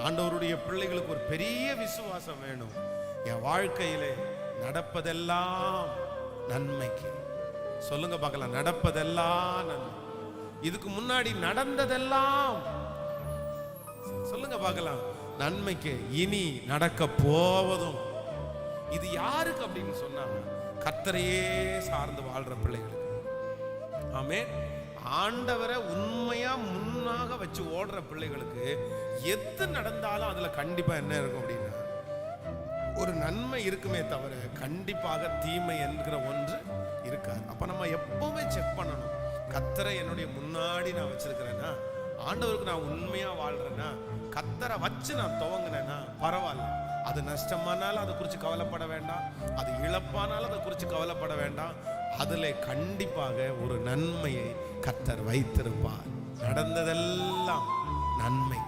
ஆண்டவருடைய பிள்ளைகளுக்கு ஒரு பெரிய விசுவாசம் வேணும். என் வாழ்க்கையிலே நடப்பதெல்லாம் நன்மைக்கு. சொல்லுங்க பார்க்கலாம், நடப்பதெல்லாம் நன்மை. இதுக்கு முன்னாடி நடந்ததெல்லாம் சொல்லுங்க பார்க்கலாம், நன்மைக்கு. இனி நடக்க போவதும். இது யாருக்கு அப்படின்னு சொன்னா, கர்த்தரையே சார்ந்து வாழ்ற பிள்ளைகளுக்கு. ஆமென். ஆண்டவரை உண்மையா முன்னாக வச்சு ஓடுற பிள்ளைகளுக்கு எது நடந்தாலும் அதுல கண்டிப்பா என்ன இருக்கும் அப்படின்னா, ஒரு நன்மை இருக்குமே தவிர கண்டிப்பாக தீமை என்கிற ஒன்று இருக்காது. அப்ப நம்ம எப்பவுமே செக் பண்ணணும், கர்த்தரை என்னுடைய முன்னாடி நான் வச்சிருக்கிறேன்னா, ஆண்டவருக்கு நான் உண்மையா வாழ்றேன்னா, கர்த்தரை வச்சு நான் துவங்கினேன்னா பரவாயில்ல. அது நஷ்டமானாலும் அதை குறித்து கவலைப்பட வேண்டாம், அது இழப்பானாலும் அதை குறித்து கவலைப்பட வேண்டாம். அதுல கண்டிப்பாக ஒரு நன்மையை கர்த்தர் வைத்திருப்பார். நடந்ததெல்லாம் நன்மை.